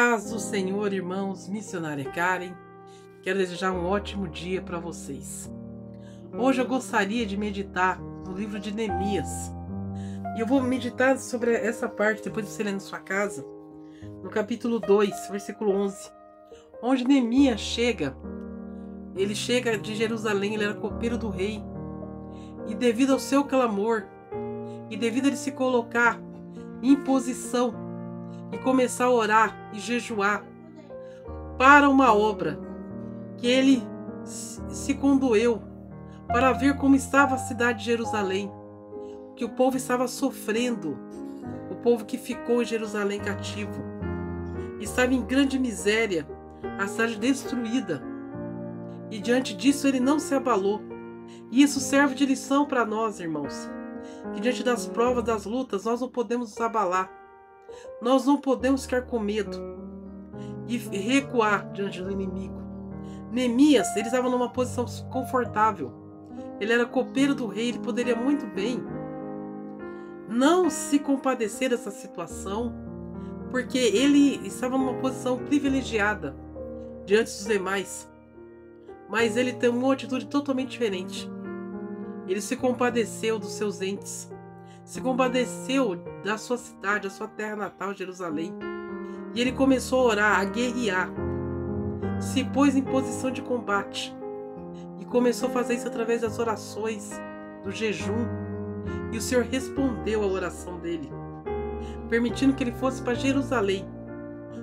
Paz do Senhor, irmãos, missionária Karen. Quero desejar um ótimo dia para vocês. Hoje eu gostaria de meditar no livro de Neemias. E eu vou meditar sobre essa parte, depois de você ler na sua casa, no capítulo 2, versículo 11, onde Neemias chega. Ele chega de Jerusalém, ele era copeiro do rei. E devido ao seu clamor, e devido a ele se colocar em posição e começar a orar e jejuar para uma obra que ele se condoeu para ver como estava a cidade de Jerusalém, que o povo estava sofrendo, o povo que ficou em Jerusalém cativo, estava em grande miséria, a cidade destruída, e diante disso ele não se abalou. E isso serve de lição para nós, irmãos, que diante das provas, das lutas, nós não podemos nos abalar. Nós não podemos ficar com medo e recuar diante do inimigo. Neemias, ele estava numa posição confortável. Ele era copeiro do rei, ele poderia muito bem não se compadecer dessa situação, porque ele estava numa posição privilegiada diante dos demais. Mas ele tem uma atitude totalmente diferente. Ele se compadeceu dos seus entes, se compadeceu da sua cidade, da sua terra natal, Jerusalém. E ele começou a orar, a guerrear. Se pôs em posição de combate. E começou a fazer isso através das orações, do jejum. E o Senhor respondeu à oração dele, permitindo que ele fosse para Jerusalém,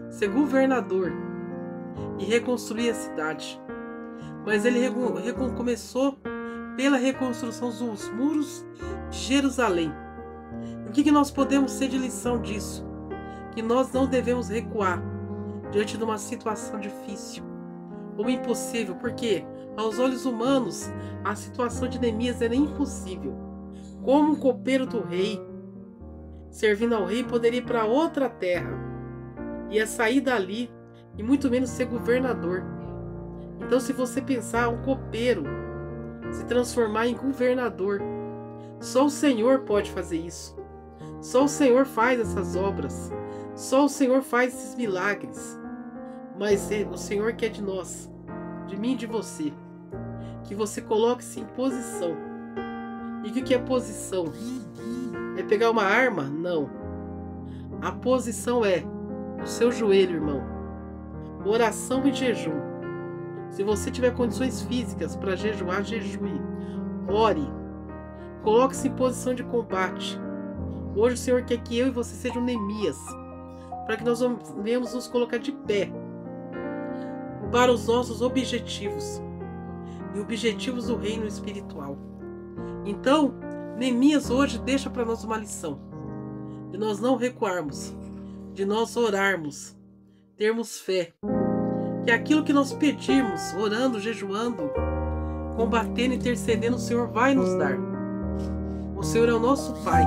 ser governador e reconstruir a cidade. Mas ele começou pela reconstrução dos muros de Jerusalém. O que nós podemos ter de lição disso? Que nós não devemos recuar diante de uma situação difícil ou impossível, porque aos olhos humanos a situação de Neemias era impossível. Como um copeiro do rei, servindo ao rei, poderia ir para outra terra, ia sair dali e muito menos ser governador. Então, se você pensar um copeiro se transformar em governador, só o Senhor pode fazer isso. Só o Senhor faz essas obras. Só o Senhor faz esses milagres. Mas o Senhor quer de nós, de mim e de você, que você coloque-se em posição. E o que é posição? É pegar uma arma? Não. A posição é o seu joelho, irmão. Oração e jejum. Se você tiver condições físicas para jejuar, jejue. Ore. Coloque-se em posição de combate. Hoje o Senhor quer que eu e você sejam Neemias, para que nós venhamos nos colocar de pé para os nossos objetivos e objetivos do reino espiritual. Então, Neemias hoje deixa para nós uma lição de nós não recuarmos, de nós orarmos, termos fé, que aquilo que nós pedirmos, orando, jejuando, combatendo, intercedendo, o Senhor vai nos dar. O Senhor é o nosso Pai.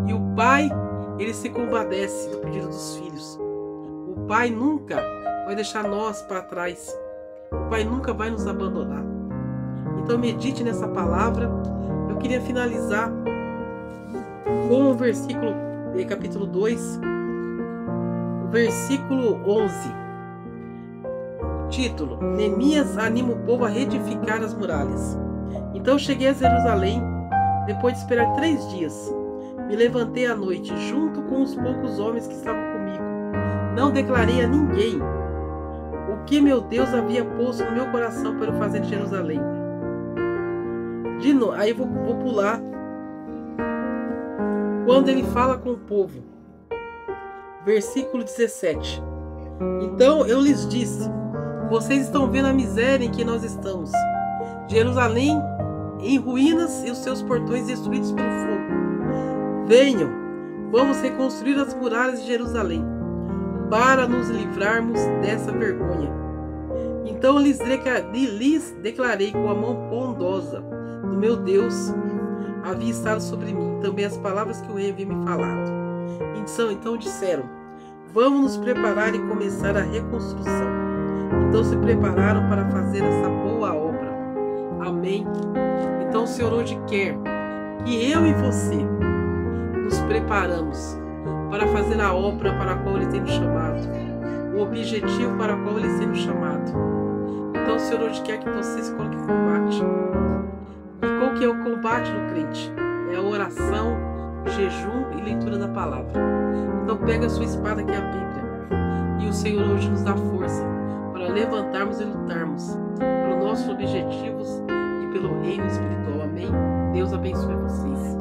E o Pai, ele se compadece do pedido dos filhos. O Pai nunca vai deixar nós para trás. O Pai nunca vai nos abandonar. Então medite nessa palavra. Eu queria finalizar com o versículo, capítulo 2, o versículo 11. Título: Neemias anima o povo a reedificar as muralhas. Então cheguei a Jerusalém, depois de esperar 3 dias. Me levantei à noite, junto com os poucos homens que estavam comigo. Não declarei a ninguém o que meu Deus havia posto no meu coração para eu fazer em Jerusalém. Aí eu vou pular. Quando ele fala com o povo. Versículo 17. Então eu lhes disse: vocês estão vendo a miséria em que nós estamos. Jerusalém em ruínas e os seus portões destruídos pelo fogo. Venham, vamos reconstruir as muralhas de Jerusalém, para nos livrarmos dessa vergonha. Então lhes declarei com a mão bondosa do meu Deus havia estado sobre mim, também as palavras que o rei havia me falado. Então disseram: vamos nos preparar e começar a reconstrução. Então se prepararam para fazer essa boa obra. Amém. Então o Senhor hoje quer que eu e você nos preparamos para fazer a obra para a qual Ele tem nos chamado. objetivo para o qual ele sendo chamado. Então o Senhor hoje quer que você se coloque em combate. E qual que é o combate do crente? É a oração, jejum e leitura da palavra. Então pega a sua espada, que é a Bíblia, e o Senhor hoje nos dá força para levantarmos e lutarmos pelos nossos objetivos e pelo reino espiritual. Amém? Deus abençoe vocês.